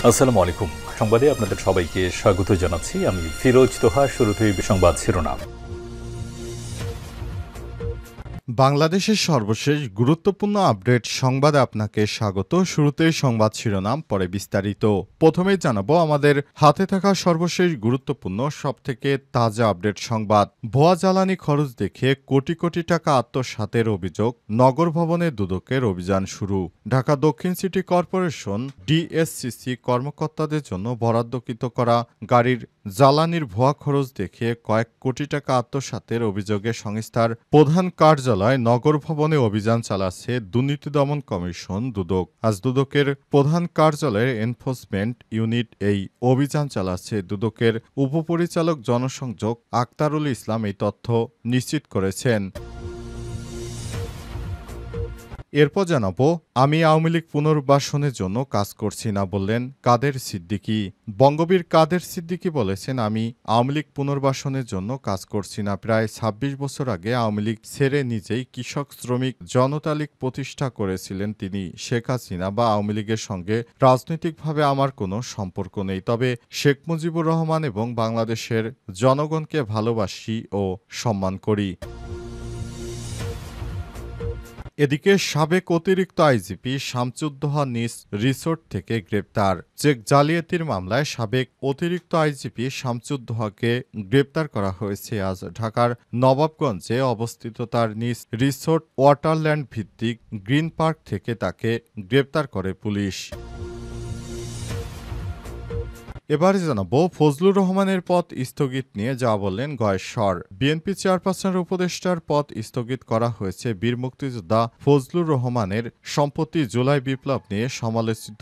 আসসালামু আলাইকুম। সংবাদে আপনাদের সবাইকে স্বাগত জানাচ্ছি। আমি ফিরোজ তোহা। শুরুতেই সংবাদ শিরোনাম। বাংলাদেশের সর্বশেষ গুরুত্বপূর্ণ আপডেট সংবাদে আপনাকে স্বাগত। শুরুতেই সংবাদ শিরোনাম, পরে বিস্তারিত। প্রথমেই জানাবো আমাদের হাতে থাকা সর্বশেষ গুরুত্বপূর্ণ সবথেকে তাজা আপডেট সংবাদ। ভুয়া জ্বালানি খরচ দেখে কোটি কোটি টাকা আত্মসাতের অভিযোগ, নগর ভবনে দুদকের অভিযান শুরু। ঢাকা দক্ষিণ সিটি কর্পোরেশন ডিএসসিসি কর্মকর্তাদের জন্য বরাদ্দকৃত করা গাড়ির জ্বালানির ভুয়া খরচ দেখে কয়েক কোটি টাকা আত্মসাতের অভিযোগে সংস্থার প্রধান কার্যালয় নগর ভবনে অভিযান চালাচ্ছে দুর্নীতি দমন কমিশন দুদক। আজ দুদকের প্রধান কার্যালয়ের এনফোর্সমেন্ট ইউনিট এই অভিযান চালাচ্ছে। দুদকের উপপরিচালক জনসংযোগ আক্তারুল ইসলাম এই তথ্য নিশ্চিত করেছেন। এরপর জানাবো, আমি আওয়ামী লীগ পুনর্বাসনের জন্য কাজ করছি না বললেন কাদের সিদ্দিকী। বঙ্গবীর কাদের সিদ্দিকী বলেছেন, আমি আওয়ামী লীগ পুনর্বাসনের জন্য কাজ করছি না। প্রায় ২৬ বছর আগে আওয়ামী লীগ ছেড়ে নিজেই কৃষক শ্রমিক জনতা লীগ প্রতিষ্ঠা করেছিলেন তিনি। শেখ হাসিনা বা আওয়ামী লীগের সঙ্গে রাজনৈতিকভাবে আমার কোনো সম্পর্ক নেই, তবে শেখ মুজিবুর রহমান এবং বাংলাদেশের জনগণকে ভালোবাসি ও সম্মান করি। এদিকে সাবেক অতিরিক্ত আইজিপি শামসুদ্দোহা নিজ রিসোর্ট থেকে গ্রেপ্তার। চেক জালিয়াতির মামলায় সাবেক অতিরিক্ত আইজিপি শামসুদ্দোহাকে গ্রেপ্তার করা হয়েছে আজ। ঢাকার নবাবগঞ্জে অবস্থিত তার নিজ রিসোর্ট ওয়াটারল্যান্ড ভিত্তিক গ্রিন পার্ক থেকে তাকে গ্রেপ্তার করে পুলিশ। এবারে জানাবো, ফজলুর রহমানের পদ স্থগিত নিয়ে যা বললেন গয়েশ্বর। বিএনপি চেয়ারপারসনের উপদেষ্টার পদ স্থগিত করা হয়েছে। বীর মুক্তিযোদ্ধা ফজলুর রহমানের সম্প্রতি জুলাই বিপ্লব নিয়ে সমালোচিত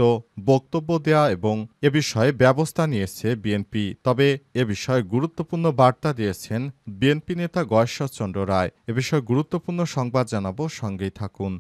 বক্তব্য দেয়া এবং এ বিষয়ে ব্যবস্থা নিয়েছে বিএনপি। তবে এ বিষয়ে গুরুত্বপূর্ণ বার্তা দিয়েছেন বিএনপি নেতা গয়েশ্বর চন্দ্র রায়। এ বিষয়ে গুরুত্বপূর্ণ সংবাদ জানাবো, সঙ্গেই থাকুন।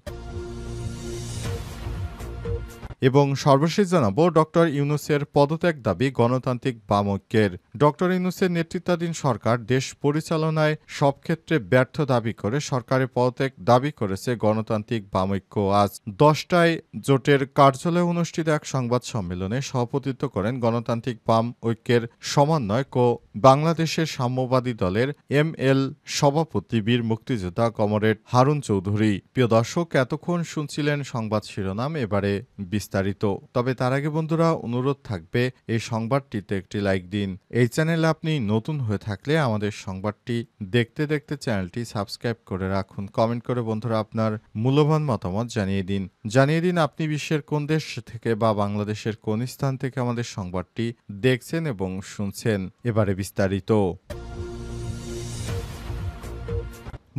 এবং সর্বশেষ জানাবো, ডক্টর ইউনূসের পদত্যাগ দাবি গণতান্ত্রিক বাম ঐক্যের। ডক্টর ইউনূসের নেতৃত্বাধীন সরকার দেশ পরিচালনায় সব ক্ষেত্রে ব্যর্থ দাবি করে সরকারের পদত্যাগ দাবি করেছে গণতান্ত্রিক বাম ঐক্য। আজ 10টায় জোটের কার্যালয়ে অনুষ্ঠিত এক সংবাদ সম্মেলনে সভাপতিত্ব করেন গণতান্ত্রিক বাম ঐক্যের সমন্বয়ক ও বাংলাদেশের সাম্যবাদী দলের এমএল সভাপতি বীর মুক্তিযোদ্ধা কমরেড হারুন চৌধুরী। প্রিয় দর্শক, এতক্ষণ শুনছিলেন সংবাদ শিরোনাম, এবারে বিস্তারিত। তবে তার আগে বন্ধুরা, অনুরোধ থাকবে এই সংবাদটিতে একটি লাইক দিন। এই চ্যানেলে আপনি নতুন হয়ে থাকলে আমাদের সংবাদটি দেখতে দেখতে চ্যানেলটি সাবস্ক্রাইব করে রাখুন। কমেন্ট করে বন্ধুরা আপনার মূল্যবান মতামত জানিয়ে দিন আপনি বিশ্বের কোন দেশ থেকে বা বাংলাদেশের কোন স্থান থেকে আমাদের সংবাদটি দেখছেন এবং শুনছেন। এবারে বিস্তারিত।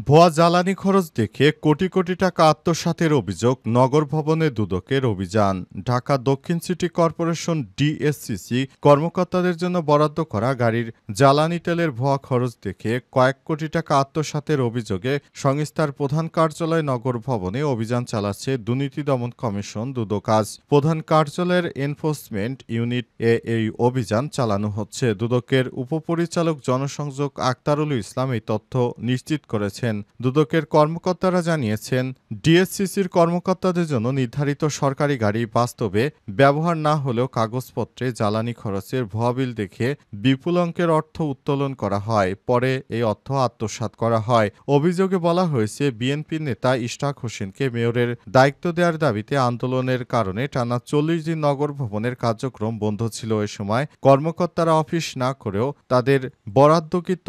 ভুয়া জ্বালানি খরচ দেখে কোটি কোটি টাকা আত্মসাতের অভিযোগ, নগর ভবনে দুদকের অভিযান। ঢাকা দক্ষিণ সিটি কর্পোরেশন ডিএসসিসি কর্মকর্তাদের জন্য বরাদ্দ করা গাড়ির জ্বালানি তেলের ভুয়া খরচ দেখে কয়েক কোটি টাকা আত্মসাতের অভিযোগে সংস্থার প্রধান কার্যালয় নগর ভবনে অভিযান চালাচ্ছে দুর্নীতি দমন কমিশন দুদক। আজ প্রধান কার্যালয়ের এনফোর্সমেন্ট ইউনিট এই অভিযান চালানো হচ্ছে। দুদকের উপপরিচালক জনসংযোগ আক্তারুল ইসলাম এই তথ্য নিশ্চিত করেছেন। দুদকের কর্মকর্তারা জানিয়েছেন, ডিএসসিসির কর্মকর্তাদের জন্য নির্ধারিত সরকারি গাড়ি বাস্তবে ব্যবহার না হলেও কাগজপত্রে জ্বালানি খরচের ভুয়া বিল দেখে বিপুল অঙ্কের অর্থ উত্তোলন করা হয়। পরে এই অর্থ আত্মসাৎ করা হয়। অভিযোগে বলা হয়েছে, বিএনপি নেতা ইশরাক হোসেনকে মেয়রের দায়িত্ব দেওয়ার দাবিতে আন্দোলনের কারণে টানা 40 দিন নগর ভবনের কার্যক্রম বন্ধ ছিল। এ সময় কর্মকর্তারা অফিস না করেও তাদের বরাদ্দকৃত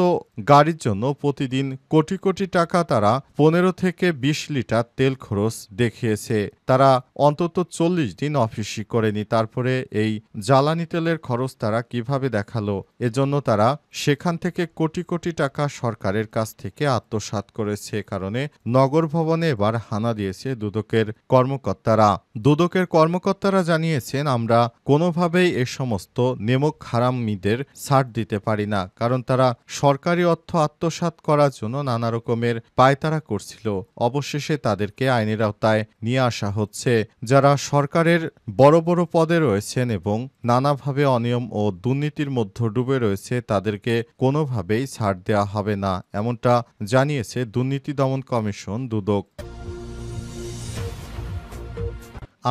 গাড়ির জন্য প্রতিদিন কোটি কোটি টাকা তারা 15 থেকে 20 লিটার তেল খরচ দেখিয়েছে। তারা অন্তত 40 দিন অফিসই করেনি। তারপরে এই জ্বালানি তেলের খরচ তারা কিভাবে দেখালো? এজন্য তারা সেখান থেকে কোটি কোটি টাকা সরকারের কাছ থেকে আত্মসাৎ করেছে। কারণে নগর ভবনে এবার হানা দিয়েছে দুদকের কর্মকর্তারা। দুদকের কর্মকর্তারা জানিয়েছেন, আমরা কোনোভাবেই এ সমস্ত নেমক হারামিদের ছাড় দিতে পারি না, কারণ তারা সরকারি অর্থ আত্মসাৎ করার জন্য নানা রকমের পায়তারা করছিল। অবশেষে তাদেরকে আইনের আওতায় নিয়ে আসা হচ্ছে। যারা সরকারের বড় বড় পদে রয়েছেন এবং নানাভাবে অনিয়ম ও দুর্নীতির মধ্যে ডুবে রয়েছে, তাদেরকে কোনোভাবেই ছাড় দেওয়া হবে না, এমনটা জানিয়েছে দুর্নীতি দমন কমিশন দুদক।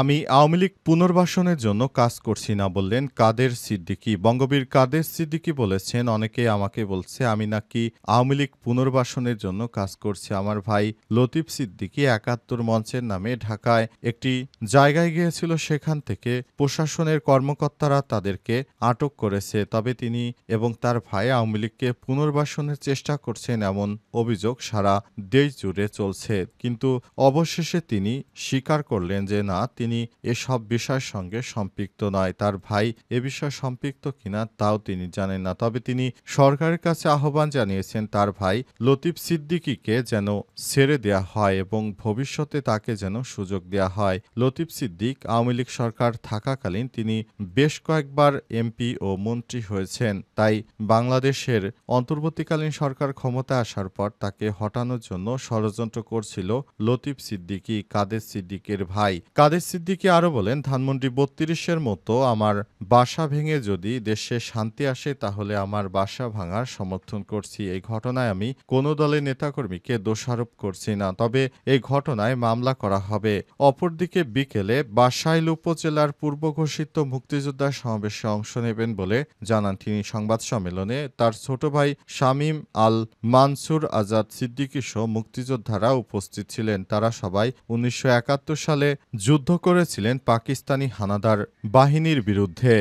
আমি আওয়ামী লীগ পুনর্বাসনের জন্য কাজ করছি না বললেন কাদের সিদ্দিকী। বঙ্গবীর কাদের সিদ্দিকী বলেছেন, অনেকেই আমাকে বলছে আমি নাকি আওয়ামী লীগ পুনর্বাসনের জন্য কাজ করছি। আমার ভাই লতিফ সিদ্দিকী ৭১ মঞ্চের নামে ঢাকায় একটি জায়গায় গিয়েছিল, সেখান থেকে প্রশাসনের কর্মকর্তারা তাদেরকে আটক করেছে। তবে তিনি এবং তার ভাই আওয়ামী লীগকে পুনর্বাসনের চেষ্টা করছেন এমন অভিযোগ সারা দেশ জুড়ে চলছে। কিন্তু অবশেষে তিনি স্বীকার করলেন যে না, তিনি এসব বিষয়ের সঙ্গে সম্পৃক্ত নয়। তার ভাই এ বিষয়ে সম্পৃক্ত কিনা তাও তিনি জানেন না। তবে তিনি সরকারের কাছে আহ্বান জানিয়েছেন তার ভাই লতিফ সিদ্দিকীকে যেন ছেড়ে দেয়া হয় এবং ভবিষ্যতে তাকে যেন সুযোগ দেয়া হয়। লতিফ সিদ্দিক আওয়ামী লীগ সরকার থাকাকালীন তিনি বেশ কয়েকবার এমপি ও মন্ত্রী হয়েছেন। তাই বাংলাদেশের অন্তর্বর্তীকালীন সরকার ক্ষমতায় আসার পর তাকে হটানোর জন্য ষড়যন্ত্র করছিল লতিফ সিদ্দিকী, কাদের সিদ্দিকের ভাই। কাদের সিদ্দিকী আরও বলেন, ধানমন্ডি ৩২-এর মতো আমার বাসা ভেঙে যদি দেশে শান্তি আসে তাহলে আমার বাসা ভাঙার সমর্থন করছি। এই ঘটনায় আমি কোনো দলের নেতাকর্মীকে দোষারোপ করছি না, তবে এই ঘটনায় মামলা করা হবে। অপরদিকে বিকেলে বাসাইল উপজেলার পূর্ব ঘোষিত মুক্তিযোদ্ধা সমাবেশে অংশ নেবেন বলে জানান তিনি। সংবাদ সম্মেলনে তার ছোট ভাই শামীম আল মানসুর আজাদ সিদ্দিকীসহ মুক্তিযোদ্ধারা উপস্থিত ছিলেন। তারা সবাই ১৯৭১ সালে যুদ্ধ করেছিলেন পাকিস্তানি হানাদার বাহিনীর বিরুদ্ধে।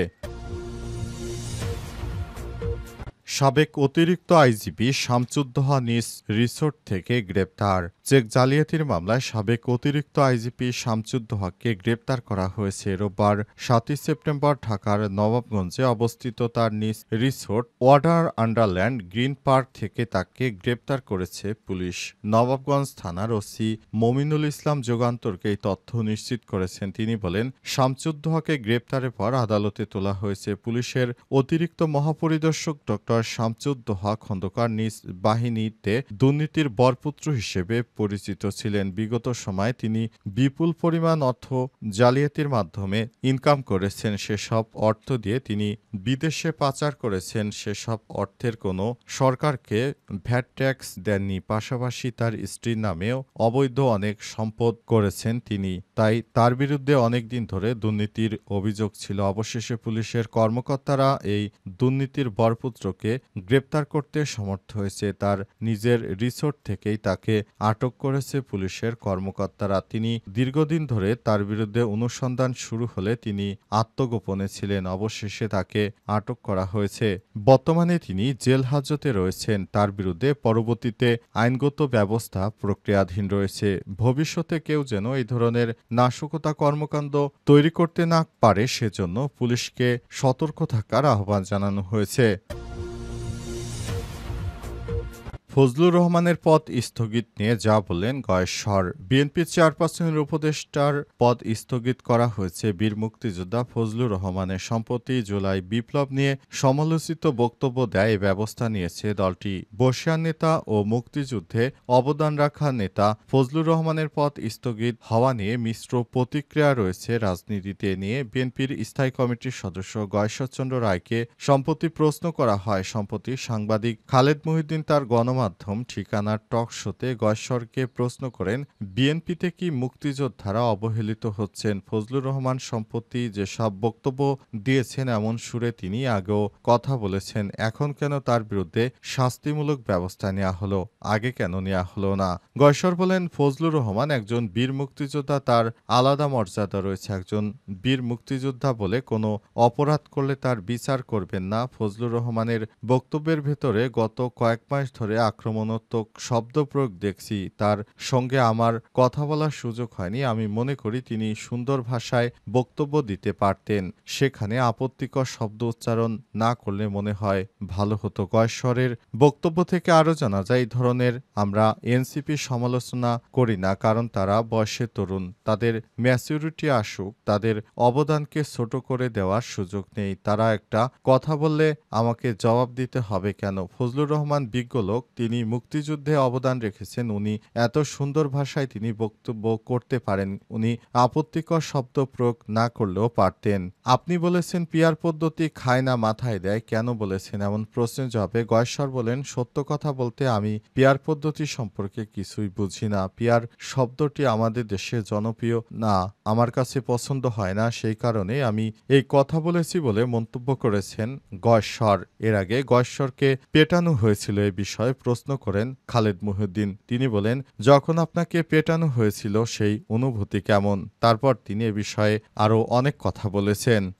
সাবেক অতিরিক্ত আইজিপি শামসুদ্দোহা নিজ রিসোর্ট থেকে গ্রেপ্তার। চেক জালিয়াতির মামলায় সাবেক অতিরিক্ত আইজিপি শামসুদ্দোহাকে গ্রেপ্তার করা হয়েছে। রোববার ৭ই সেপ্টেম্বর ঢাকার নবাবগঞ্জে অবস্থিত তার নিজ রিসোর্ট ওয়াটার আন্ডারল্যান্ড গ্রিন পার্ক থেকে তাকে গ্রেপ্তার করেছে পুলিশ। নবাবগঞ্জ থানার ওসি মমিনুল ইসলাম যুগান্তরকে এই তথ্য নিশ্চিত করেছেন। তিনি বলেন, শামসুদ্দোহাকে গ্রেপ্তারের পর আদালতে তোলা হয়েছে। পুলিশের অতিরিক্ত মহাপরিদর্শক ড শামসুদ্দোহা খন্দকার নিজ বাহিনীতে দুর্নীতির বরপুত্র হিসেবে পরিচিত ছিলেন। বিগত সময়ে তিনি বিপুল পরিমাণ অর্থ জালিয়াতির মাধ্যমে ইনকাম করেছেন। সেসব অর্থ দিয়ে তিনি বিদেশে পাচার করেছেন। সেসব অর্থের কোনো সরকারকে ভ্যাট ট্যাক্স দেননি। পাশাপাশি তার স্ত্রীর নামেও অবৈধ অনেক সম্পদ করেছেন তিনি। তাই তার বিরুদ্ধে অনেক দিন ধরে দুর্নীতির অভিযোগ ছিল। অবশেষে পুলিশের কর্মকর্তারা এই দুর্নীতির বরপুত্রকে গ্রেপ্তার করতে সমর্থ হয়েছে। তার নিজের রিসোর্ট থেকেই তাকে আটক করেছে পুলিশের কর্মকর্তারা। তিনি দীর্ঘদিন ধরে তার বিরুদ্ধে অনুসন্ধান শুরু হলে তিনি আত্মগোপনে ছিলেন। অবশেষে তাকে আটক করা হয়েছে। বর্তমানে তিনি জেল হাজতে রয়েছেন। তার বিরুদ্ধে পরবর্তীতে আইনগত ব্যবস্থা প্রক্রিয়াধীন রয়েছে। ভবিষ্যতে কেউ যেন এই ধরনের নাশকতা কর্মকাণ্ড তৈরি করতে না পারে সেজন্য পুলিশকে সতর্ক থাকার আহ্বান জানানো হয়েছে। ফজলুর রহমানের পদ স্থগিত নিয়ে যা বললেন গয়েশ্বর। বিএনপির চেয়ারপারসনের উপদেষ্টার পদ স্থগিত করা হয়েছে। বীর মুক্তিযোদ্ধা ফজলুর রহমানের সম্প্রতি জুলাই বিপ্লব নিয়ে সমালোচিত বক্তব্য দেয় এ ব্যবস্থা নিয়েছে দলটি। বর্ষিয়ান নেতা ও মুক্তিযুদ্ধে অবদান রাখা নেতা ফজলুর রহমানের পদ স্থগিত হওয়া নিয়ে মিশ্র প্রতিক্রিয়া রয়েছে রাজনীতিতে। নিয়ে বিএনপির স্থায়ী কমিটির সদস্য গয়েশ্বরচন্দ্র রায়কে সম্প্রতি প্রশ্ন করা হয়। সম্প্রতি সাংবাদিক খালেদ মহিউদ্দিন তার গণমাধ্যম ঠিকানার টক শোতে গয়েশ্বরকে প্রশ্ন করেন, বিএনপিতে কি মুক্তিযোদ্ধারা অবহেলিত হচ্ছেন? ফজলুর রহমান সম্প্রতি যেসব বক্তব্য দিয়েছেন এমন সুরে তিনি আগেও কথা বলেছেন। এখন কেন তার বিরুদ্ধে শাস্তিমূলক ব্যবস্থা নেওয়া হলো, আগে কেন নেওয়া হলো না? গয়েশ্বর বলেন, ফজলুর রহমান একজন বীর মুক্তিযোদ্ধা, তার আলাদা মর্যাদা রয়েছে। একজন বীর মুক্তিযোদ্ধা বলে কোনো অপরাধ করলে তার বিচার করবেন না। ফজলুর রহমানের বক্তব্যের ভেতরে গত কয়েক মাস ধরে আক্রমণাত্মক শব্দ প্রয়োগ দেখছি। তার সঙ্গে আমার কথা বলার সুযোগ হয়নি। আমি মনে করি তিনি সুন্দর ভাষায় বক্তব্য দিতে পারতেন। সেখানে আপত্তিকর শব্দ উচ্চারণ না করলে মনে হয় ভালো হতো। গয়েশ্বরের বক্তব্য থেকে আরও জানা যায়, এই ধরনের আমরা এনসিপি সমালোচনা করি না, কারণ তারা বয়সে তরুণ। তাদের ম্যাচুরিটি আসুক, তাদের অবদানকে ছোট করে দেওয়ার সুযোগ নেই। তারা একটা কথা বললে আমাকে জবাব দিতে হবে কেন? ফজলুর রহমান বিজ্ঞ লোক, তিনি তিনি মুক্তিযুদ্ধে অবদান রেখেছেন। উনি এত সুন্দর ভাষায় তিনি বক্তব্য করতে পারেন। উনি আপত্তিকর শব্দ প্রয়োগ না করলেও পারতেন। আপনি বলেছেন পিয়ার পদ্ধতি খায় না মাথায় দেয়, কেন বলেছেন? এমন প্রশ্নের জবাবে গয়েশ্বর বলেন, সত্য কথা বলতে আমি পিয়ার পদ্ধতি সম্পর্কে কিছুই বুঝি না। পিয়ার শব্দটি আমাদের দেশে জনপ্রিয় না, আমার কাছে পছন্দ হয় না, সেই কারণে আমি এই কথা বলেছি বলে মন্তব্য করেছেন গয়েশ্বর। এর আগে গয়েশ্বরকে পেটানো হয়েছিল এ বিষয়ে প্রশ্ন করেন খালেদ মহিউদ্দিন। তিনি বলেন, যখন আপনাকে পেটানো হয়েছিল সেই অনুভূতি কেমন? তারপর তিনি এ বিষয়ে আরও অনেক কথা বলেছেন।